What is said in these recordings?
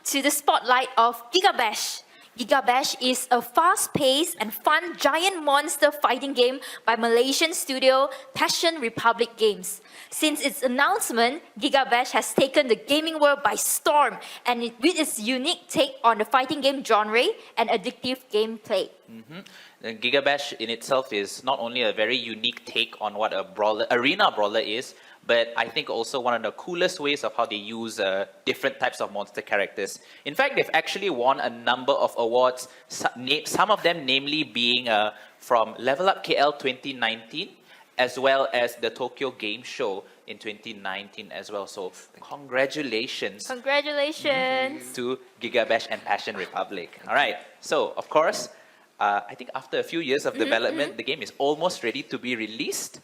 to the spotlight of GigaBash. GigaBash is a fast-paced and fun giant monster fighting game by Malaysian studio Passion Republic Games. Since its announcement, GigaBash has taken the gaming world by storm, and with its unique take on the fighting game genre and addictive gameplay. The GigaBash in itself is not only a very unique take on what a arena brawler is, but I think also one of the coolest ways of how they use different types of monster characters. In fact, they've actually won a number of awards, some of them namely being from Level Up KL 2019, as well as the Tokyo Game Show in 2019 as well. So congratulations. Congratulations. To GigaBash and Passion Republic. All right, so of course, I think after a few years of development, the game is almost ready to be released.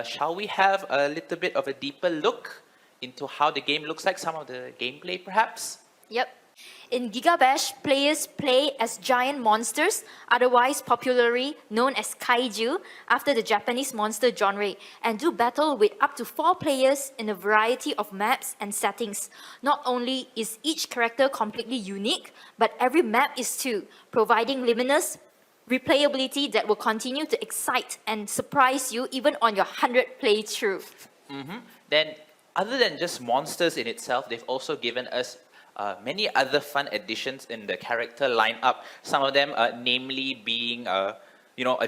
Shall we have a little bit of a deeper look into how the game looks like, some of the gameplay perhaps? Yep. In GigaBash, players play as giant monsters, otherwise popularly known as kaiju, after the Japanese monster genre, and do battle with up to 4 players in a variety of maps and settings. Not only is each character completely unique, but every map is too, providing limitless replayability that will continue to excite and surprise you even on your 100th playthrough. Then, other than just monsters in itself, they've also given us many other fun additions in the character lineup. Some of them, namely being, a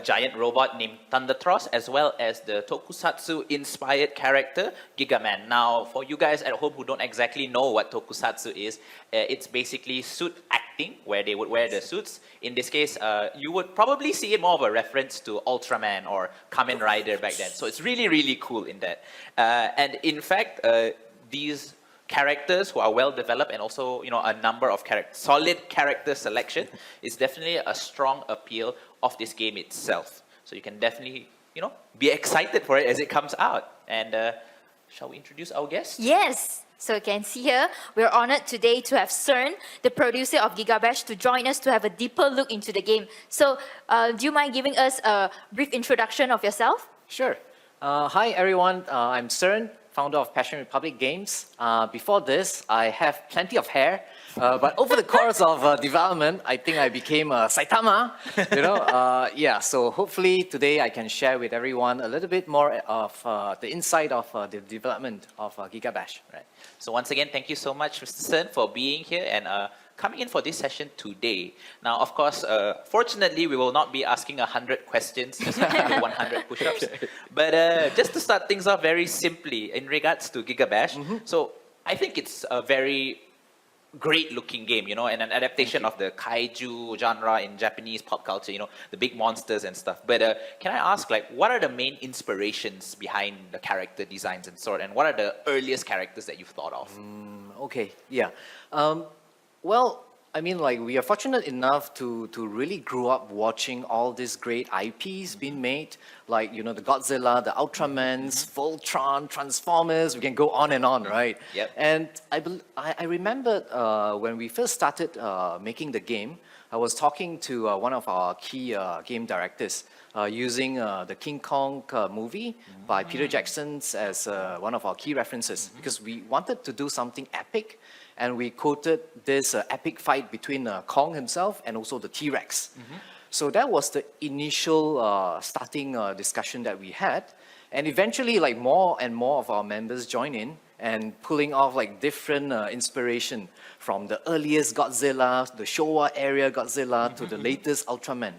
giant robot named Thundertross, as well as the Tokusatsu-inspired character Gigaman. Now, for you guys at home who don't exactly know what Tokusatsu is, it's basically suit acting, where they would wear the suits. In this case, you would probably see it more of a reference to Ultraman or Kamen Rider back then. So it's really, really cool in that. And in fact, these characters who are well developed and also a number of solid character selection is definitely a strong appeal of this game itself. So you can definitely be excited for it as it comes out. And shall we introduce our guest? Yes. So you can see here, we're honored today to have Sern, the producer of GigaBash, to join us to have a deeper look into the game. So do you mind giving us a brief introduction of yourself? Sure. Hi everyone, I'm Sern, founder of Passion Republic Games. Before this, I have plenty of hair, but over the course of development, I think I became Saitama. So hopefully today I can share with everyone a little bit more of the insight of the development of GigaBash. Right. So once again, thank you so much, Mr. Sern, for being here and coming in for this session today. Now, of course, fortunately, we will not be asking 100 questions, just to do 100 push-ups. But just to start things off very simply, in regards to GigaBash, so I think it's a very great-looking game, and an adaptation of the kaiju genre in Japanese pop culture, the big monsters and stuff. But can I ask, what are the main inspirations behind the character designs and sort, and what are the earliest characters that you've thought of? Okay, yeah. Well, I mean, we are fortunate enough to really grow up watching all these great IPs being made, like, the Godzilla, the Ultramans, Voltron, Transformers, we can go on and on, right? Yep. And I remember when we first started making the game, I was talking to one of our key game directors using the King Kong movie by Peter Jackson as one of our key references, because we wanted to do something epic. And we quoted this epic fight between Kong himself and also the T-Rex. So that was the initial starting discussion that we had. And eventually, more and more of our members join in and pulling off different inspiration from the earliest Godzilla, the Showa area Godzilla, to the latest Ultraman.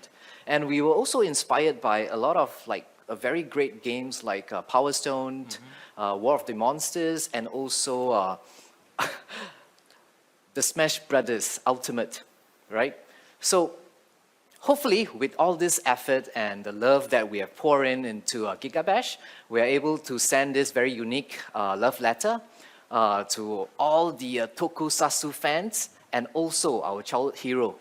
And we were also inspired by a lot of very great games like Power Stone, War of the Monsters, and also the Smash Brothers Ultimate, right? So hopefully with all this effort and the love that we have poured into GigaBash, we are able to send this very unique love letter to all the Tokusatsu fans and also our childhood hero.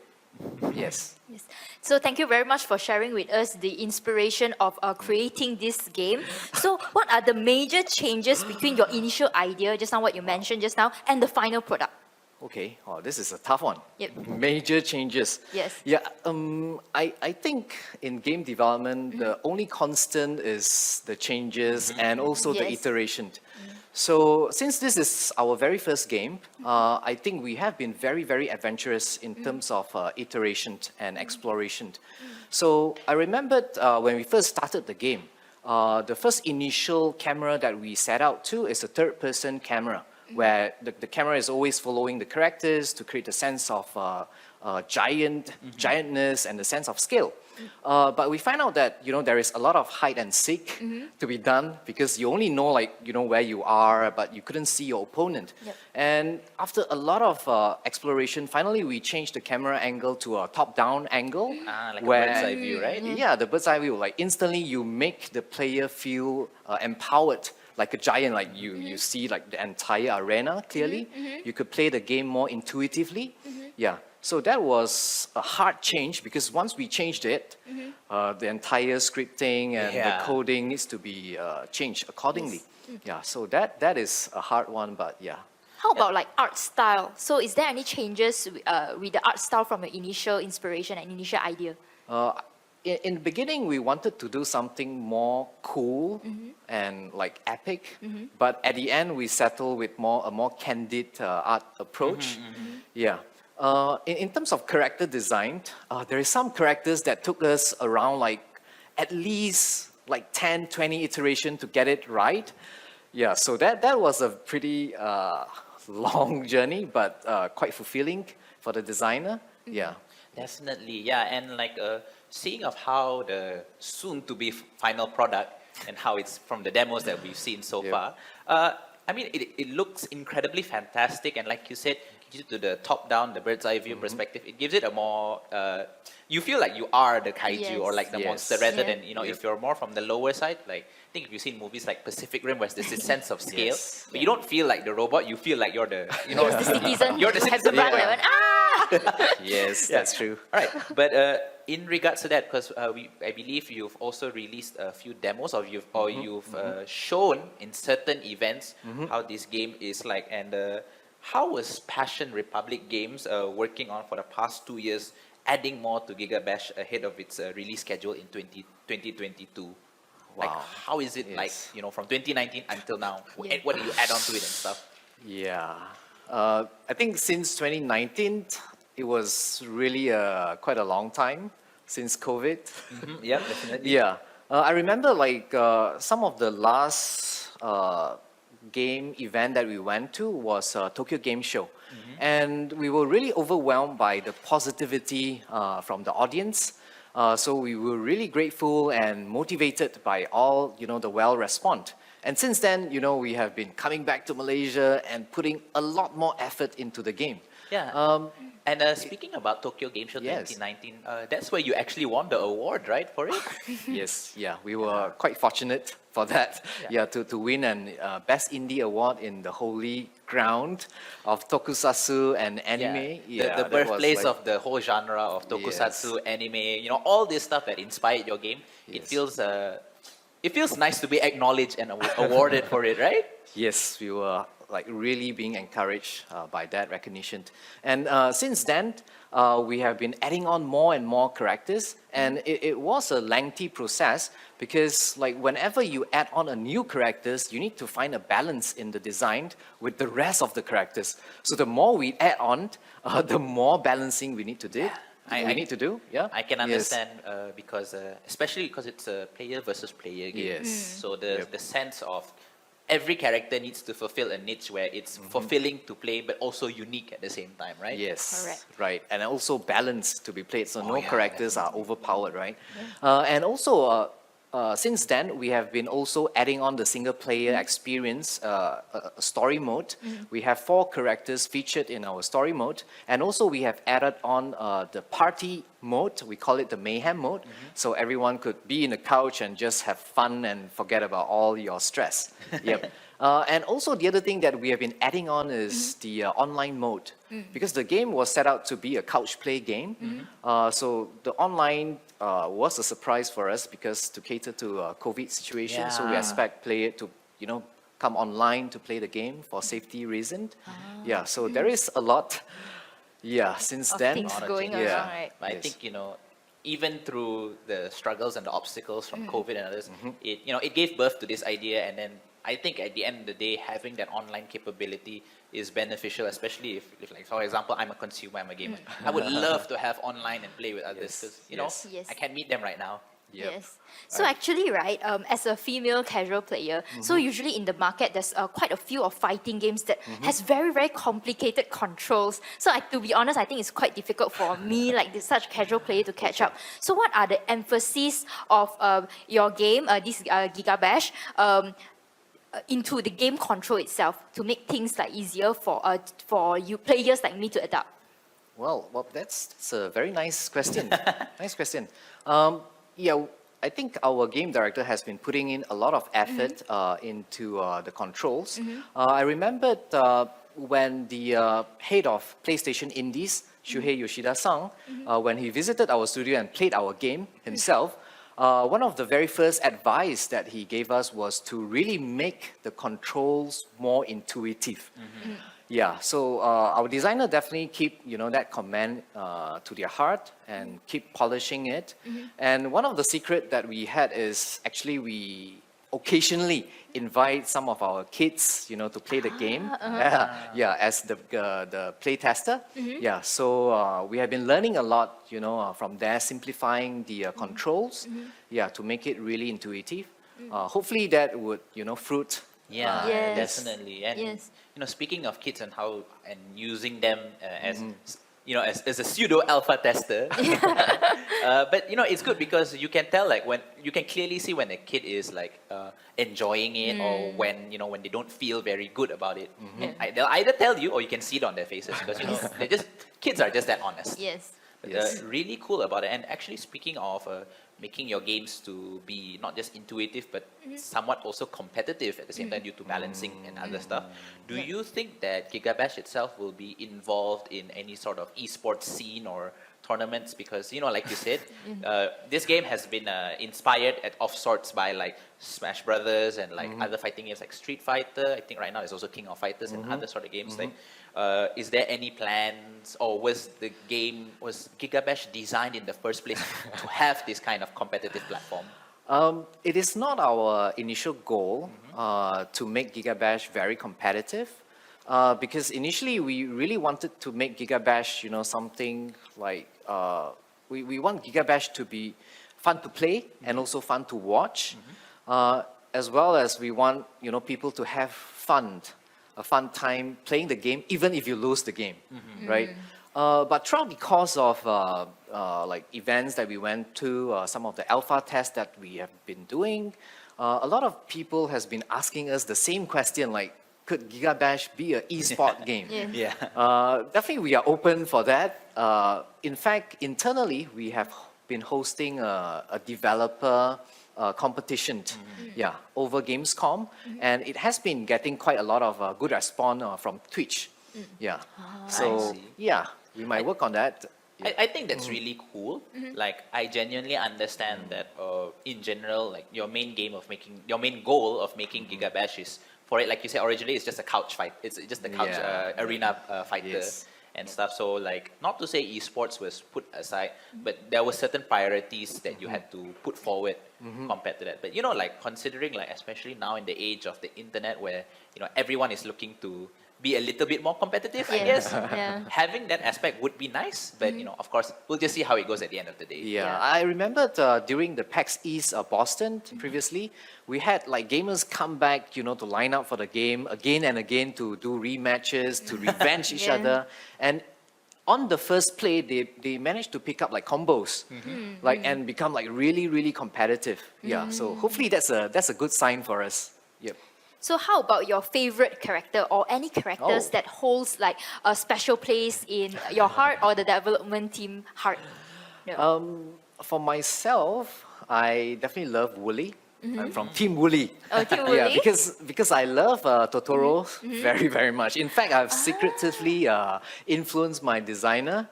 Yes. Yes. So thank you very much for sharing with us the inspiration of creating this game. So what are the major changes between your initial idea, just now what you mentioned just now, and the final product? Okay, this is a tough one. Yep. Major changes. Yes. Yeah, I think in game development, the only constant is the changes and also the iteration. So since this is our very first game, I think we have been very, very adventurous in terms of iteration and exploration. So I remembered when we first started the game, the first initial camera that we set out to is a third-person camera, where the camera is always following the characters to create a sense of giantness and a sense of scale. But we find out that there is a lot of hide and seek to be done because you only know where you are, but you couldn't see your opponent. Yep. And after a lot of exploration, finally we changed the camera angle to a top-down angle, Like a where bird's eye view, right? yeah, the bird's eye view. Like instantly, you make the player feel empowered, like a giant. Like you see like the entire arena clearly. You could play the game more intuitively. Yeah. So that was a hard change because once we changed it, the entire scripting and the coding needs to be changed accordingly. Yeah. So that is a hard one, but yeah. How about like art style? So is there any changes with the art style from your initial inspiration and initial idea? In the beginning, we wanted to do something more cool and like epic, but at the end, we settled with a more candid art approach. Yeah. In terms of character design, there is some characters that took us around like at least like 10, 20 iterations to get it right. Yeah, so that was a pretty long journey, but quite fulfilling for the designer. Yeah. Definitely, yeah, and like seeing of how the soon-to-be final product and how it's from the demos that we've seen so far. I mean, it looks incredibly fantastic, and like you said, gives it to the top-down, the bird's eye view perspective. It gives it a more you feel like you are the kaiju or like the monster rather than if you're more from the lower side. Like I think if you've seen movies like Pacific Rim, where there's this sense of scale, but you don't feel like the robot. You feel like you're the The citizen you're the who has the citizen. brand that went, Yes, that's true. All right, but in regards to that, because I believe you've also released a few demos, or you've shown in certain events how this game is like, and how was Passion Republic Games working on for the past 2 years, adding more to GigaBash ahead of its release schedule in 2022? Like, how is it like, from 2019 until now? Yeah. What do you add on to it and stuff? Yeah. I think since 2019, it was really quite a long time since COVID. Yeah, definitely. Yeah. I remember like some of the last game event that we went to was Tokyo Game Show. And we were really overwhelmed by the positivity from the audience. So we were really grateful and motivated by all, the well response. And since then, we have been coming back to Malaysia and putting a lot more effort into the game. Yeah. And speaking about Tokyo Game Show 2019, that's where you actually won the award, right, for it? Yes, yeah, we were quite fortunate for that. Yeah, to win an Best Indie Award in the holy ground of tokusatsu and anime. Yeah, the that was birthplace like- of the whole genre of tokusatsu, anime, all this stuff that inspired your game. It feels nice to be acknowledged and awarded for it, right? Yes, we were like really being encouraged by that recognition. And since then, we have been adding on more and more characters. And it was a lengthy process because like whenever you add on a new characters, you need to find a balance in the design with the rest of the characters. So the more we add on, the more balancing we need to do. Yeah. I can understand because, especially because it's a player versus player game. Yes. So the sense of every character needs to fulfill a niche where it's fulfilling to play, but also unique at the same time, right? Yes, Correct. right. And also balanced to be played, so no yeah, characters are overpowered, right? And also, since then, we have been also adding on the single player experience, a story mode. We have 4 characters featured in our story mode. And also we have added on the party mode. We call it the mayhem mode. So everyone could be in the couch and just have fun and forget about all your stress. Yep. And also the other thing that we have been adding on is the online mode. Because the game was set out to be a couch play game. So the online was a surprise for us because to cater to a COVID situation. So we expect player to, come online to play the game for safety reason. Yeah, so there is a lot. Yeah, since of then. things going Yeah. around, right? But I think, even through the struggles and the obstacles from COVID and others, it gave birth to this idea, and then I think at the end of the day, having that online capability is beneficial, especially if like, for example, I'm a consumer, I'm a gamer. I would love to have online and play with others because, Yes. I can't meet them right now. Yep. Yes. So actually, right, as a female casual player, so usually in the market, there's quite a few of fighting games that has very, very complicated controls. So to be honest, I think it's quite difficult for me, like such casual player, to catch up. So what are the emphasis of your game, this GigaBash, into the game control itself to make things like easier for you players like me to adapt? Well, that's a very nice question. Nice question. Yeah, I think our game director has been putting in a lot of effort into the controls. I remembered when the head of PlayStation Indies, Shuhei Yoshida-san, when he visited our studio and played our game himself, one of the very first advice that he gave us was to really make the controls more intuitive. Yeah, so our designer definitely keep that command to their heart and keep polishing it. And one of the secret that we had is actually we occasionally invite some of our kids, to play the game. Yeah, as the play tester. Yeah, so we have been learning a lot, from there, simplifying the controls. Yeah, to make it really intuitive. Hopefully that would, fruit. Yeah, Yes. definitely. And Yes. speaking of kids and using them as as a pseudo alpha tester, but it's good because you can tell when you can clearly see when a kid is enjoying it or when when they don't feel very good about it. And they'll either tell you or you can see it on their faces because kids are just that honest. Yes. Yes. Really cool about it. And actually, speaking of making your games to be not just intuitive but somewhat also competitive at the same time due to balancing and other stuff, do you think that GigaBash itself will be involved in any sort of esports scene or tournaments? Because like you said, this game has been inspired of sorts by Smash Brothers and other fighting games like Street Fighter. I think right now it's also King of Fighters and other sort of games. Is there any plans, or was GigaBash designed in the first place to have this kind of competitive platform? It is not our initial goal to make GigaBash very competitive, because initially we really wanted to make GigaBash, something like we want GigaBash to be fun to play and also fun to watch, as well as we want people to have a fun time playing the game, even if you lose the game, right? But throughout the course of events that we went to, some of the alpha tests that we have been doing, a lot of people has been asking us the same question, could GigaBash be an esport game? Yeah. Definitely we are open for that. In fact, internally, we have been hosting a developer competition, over Gamescom, and it has been getting quite a lot of good response from Twitch. Yeah, so I see. yeah, we might work on that. I think that's really cool. I genuinely understand that in general, your main goal of making GigaBash is for it, like you said, originally it's just a couch fight. It's just a couch arena fighter. Yes. And stuff. So not to say esports was put aside, but there were certain priorities that you had to put forward compared to that. But considering especially now in the age of the internet where everyone is looking to be a little bit more competitive, I guess. Having that aspect would be nice, but of course we'll just see how it goes at the end of the day. Yeah, I remember during the PAX East Boston previously, we had gamers come back, to line up for the game again and again to do rematches, to revenge each other. And on the first play, they managed to pick up combos, and become really, really competitive. Yeah, so hopefully that's a good sign for us. Yep. So how about your favorite character or any characters that holds a special place in your heart or the development team heart? Yeah. For myself, I definitely love Wooly. I'm from Team Wooly. Oh, Team Wooly? Yeah, because I love Totoro very, very much. In fact, I've secretively influenced my designer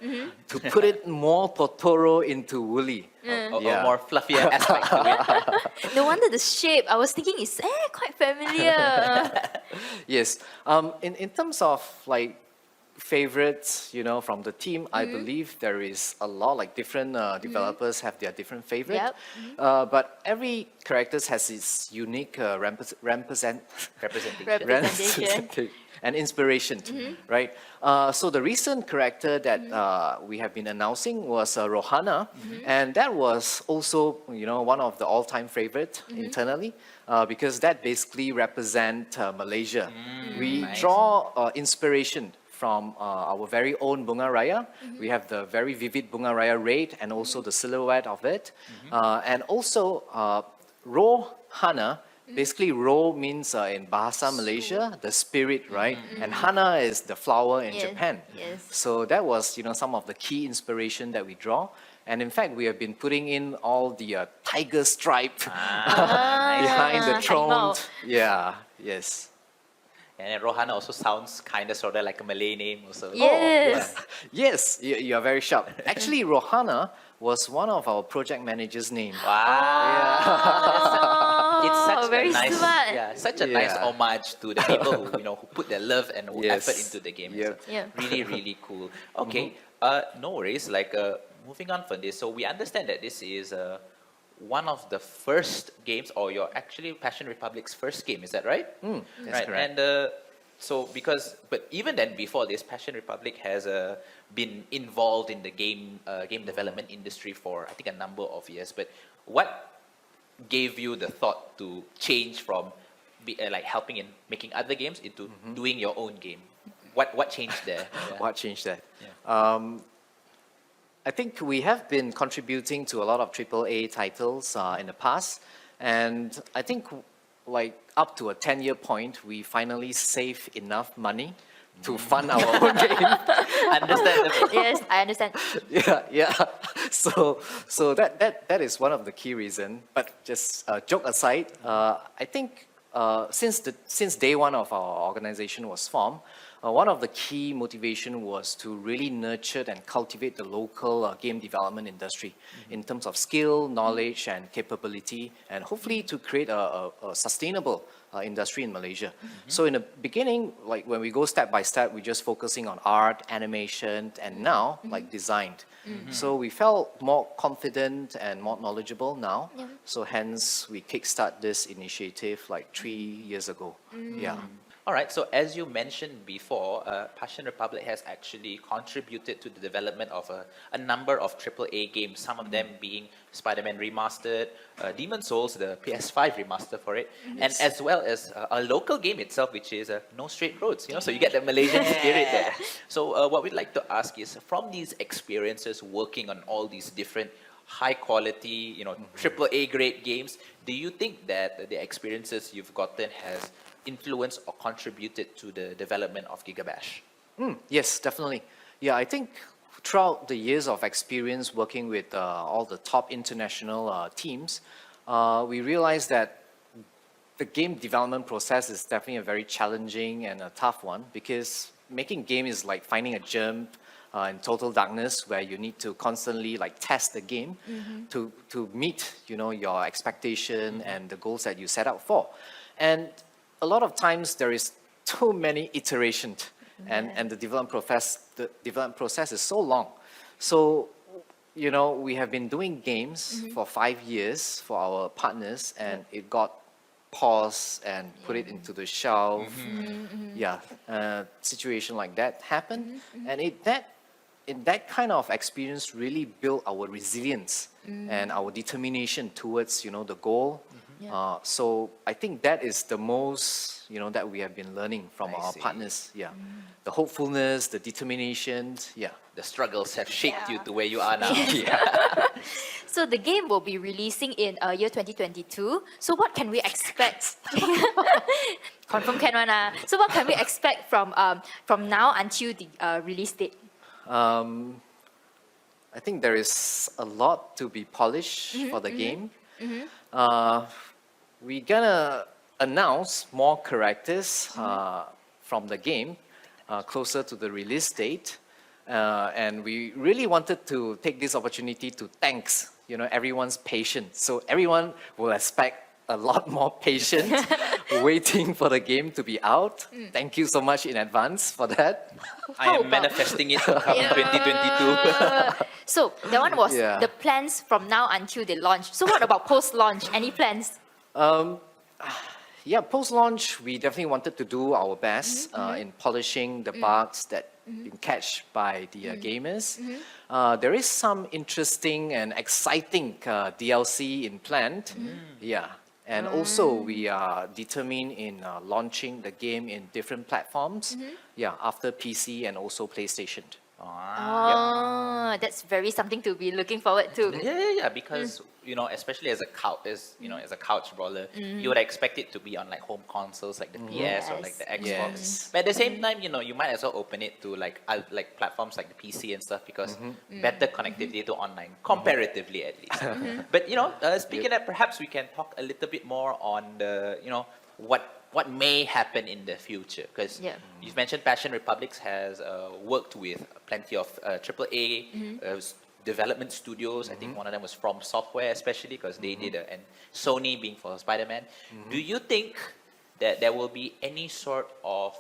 to put it more Totoro into Wooly. A more fluffier aspect to it. No wonder the shape. I was thinking it's quite familiar. Yes. In terms of favorites, from the team. I believe there is a lot, like different developers have their different favorite. Yep. But every character has its unique Representation. Representation. and inspiration, right? So the recent character that we have been announcing was Rohana, and that was also, one of the all-time favorite internally, because that basically represent Malaysia. We Nice. draw inspiration from our very own Bunga Raya. We have the very vivid Bunga Raya raid and also the silhouette of it. And also Rohana, basically Ro means in Bahasa Malaysia, the spirit, right? And Hana is the flower in Yes, Japan. yes. So that was, some of the key inspiration that we draw. And in fact, we have been putting in all the tiger stripe behind the throne. Harimau. Yeah, yes. And then Rohana also sounds kind of sort of like a Malay name also. Yes. Yes, you are very sharp. Actually, Rohana was one of our project managers' name. Wow. It's such very a nice, smart. such a nice Yeah. homage to the people who who put their love and Yes. effort into the game. Yep. So Yeah. really, really cool. Okay, no worries. Like moving on from this, so we understand that this is one of the first games, or your actually Passion Republic's first game. Is that right? That's Right. correct. And but even then, before this, Passion Republic has been involved in the game development industry for I think a number of years. But what gave you the thought to change from like helping in making other games into doing your own game? What changed there? Yeah. What changed that? Yeah. I think we have been contributing to a lot of AAA titles in the past, and I think like up to a 10-year point, we finally save enough money to fund our own game. Understandable. Yes, I understand. Yeah. So that is one of the key reason. But just joke aside, I think since day one of our organization was formed, one of the key motivation was to really nurture and cultivate the local game development industry in terms of skill, knowledge, and capability, and hopefully to create a sustainable industry in Malaysia. So in the beginning, like when we go step by step, we're just focusing on art, animation, and now like design. So we felt more confident and more knowledgeable now. Yeah. So hence we kickstart this initiative like 3 years ago. Yeah. All right, so as you mentioned before, Passion Republic has actually contributed to the development of a number of AAA games, some of them being Spider-Man Remastered, Demon Souls, the PS5 remaster for it, and as well as a local game itself, which is No Straight Roads, so you get the Malaysian spirit there. So what we'd like to ask is, from these experiences working on all these different high quality, AAA grade games, do you think that the experiences you've gotten has influenced or contributed to the development of GigaBash? Yes, definitely. Yeah, I think throughout the years of experience working with all the top international teams, we realized that the game development process is definitely a very challenging and a tough one, because making game is like finding a gem in total darkness where you need to constantly like test the game to meet your expectation and the goals that you set out for. And a lot of times there is too many iterations and the development process is so long. So we have been doing games for 5 years for our partners, and it got paused and put it into the shelf. Situation like that happened, and that kind of experience really built our resilience and our determination towards the goal. So I think that is the most that we have been learning from I our see. partners. The hopefulness, the determination. The struggles have shaped you to where you are now. So the game will be releasing in year 2022. So what can we expect? Confirm can one. So what can we expect from now until the release date? I think there is a lot to be polished for the game. We're gonna announce more characters from the game closer to the release date. And we really wanted to take this opportunity to thanks everyone's patience. So everyone will expect a lot more patience waiting for the game to be out. Thank you so much in advance for that. I How am about- manifesting it to come in 2022. So that one was Yeah. the plans from now until they launch. So what about post-launch? Any plans? Yeah, post-launch, we definitely wanted to do our best in polishing the bugs that been catched by the gamers. There is some interesting and exciting DLC in planned. Yeah, and also we are determined in launching the game in different platforms. Yeah, after PC and also PlayStation. Oh, that's very something to be looking forward to. Yeah, because especially as a couch brawler, you would expect it to be on like home consoles like the PS or like the Xbox. Yes. But at the same time, you might as well open it to like platforms like the PC and stuff because better connectivity to online, comparatively at least. But speaking of that, perhaps we can talk a little bit more on the what may happen in the future because you've mentioned Passion Republics has worked with plenty of AAA development studios. I think one of them was From Software, especially because they did and Sony being for Spider-Man. Do you think that there will be any sort of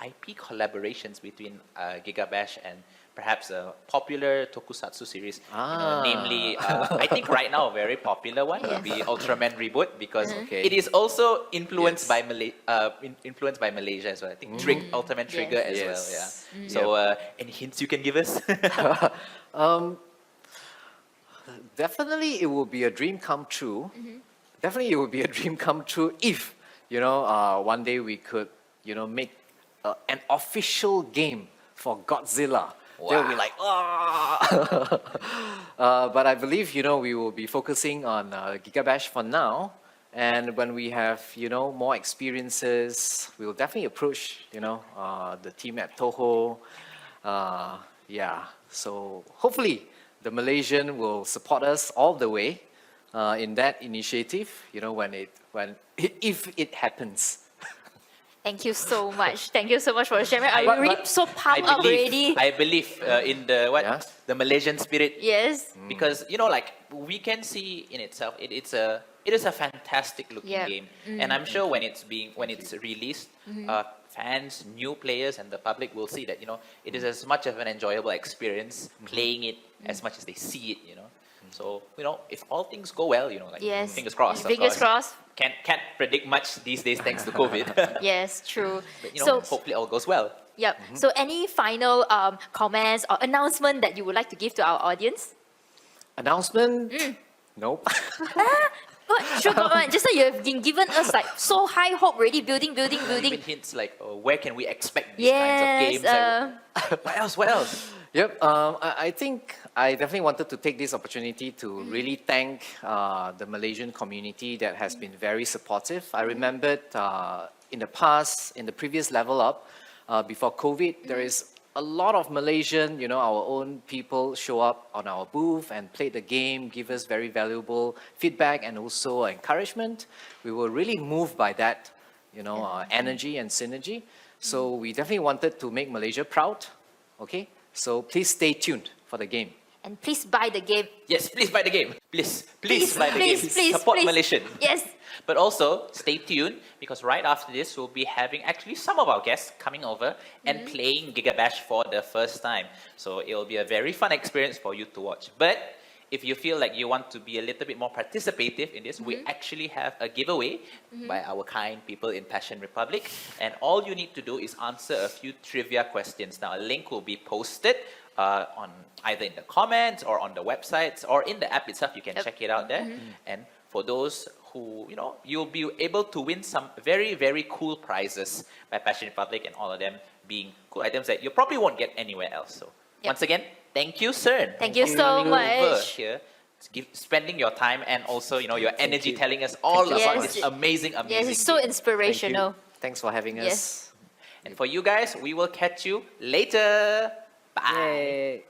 IP collaborations between GigaBash and perhaps a popular tokusatsu series, namely, I think right now a very popular one would be Ultraman Reboot because it is also influenced by influenced by Malaysia as well. I think Ultraman Trigger as well. Yeah. So, any hints you can give us? Definitely, it will be a dream come true. Definitely, it will be a dream come true if, one day we could, make an official game for Godzilla. They'll be like, but I believe, we will be focusing on GigaBash for now. And when we have, more experiences, we will definitely approach, the team at Toho. Yeah, so hopefully the Malaysian will support us all the way in that initiative, if it happens. Thank you so much. Thank you so much for sharing. I'm But- really but so pumped up already. I believe in the Yeah. the Malaysian spirit. Yes. Because we can see in itself it is a fantastic looking Yeah. game, and I'm sure when it's released, fans, new players, and the public will see that it is as much of an enjoyable experience playing it as much as they see it. So if all things go well, Yes. fingers crossed. of Fingers course. crossed. Can't predict much these days thanks to COVID. Yes, true. But So, hopefully all goes well. yep. So, any final comments or announcement that you would like to give to our audience? Announcement? Nope. Sure, go on. Just so you have been given us like so high hope already, building. Even hints like where can we expect these Yes. kinds of games? What else? Yep, I think I definitely wanted to take this opportunity to really thank the Malaysian community that has been very supportive. I remembered in the past, in the previous level up, before COVID, there is a lot of Malaysian, our own people show up on our booth and play the game, give us very valuable feedback and also encouragement. We were really moved by that, energy and synergy. So we definitely wanted to make Malaysia proud, okay? So please stay tuned for the game. And please buy the game. Yes, please buy the game. Please buy the please, game. please, Support please. Malaysian. Yes. But also, stay tuned because right after this, we'll be having actually some of our guests coming over and playing GigaBash for the first time. So it'll be a very fun experience for you to watch. But if you feel like you want to be a little bit more participative in this, we actually have a giveaway by our kind people in Passion Republic. And all you need to do is answer a few trivia questions. Now, a link will be posted on either in the comments or on the websites or in the app itself. You can check it out there. And for those who, you'll be able to win some very, very cool prizes by Passion Republic, and all of them being cool items that you probably won't get anywhere else. So once again, thank you, Sern. Thank you for so coming over much. here, spending your time and also, your energy telling us all about Yes. this amazing Yes, it's so game. inspirational. Thanks for having us. Yes. And for you guys, we will catch you later. Bye. Yay.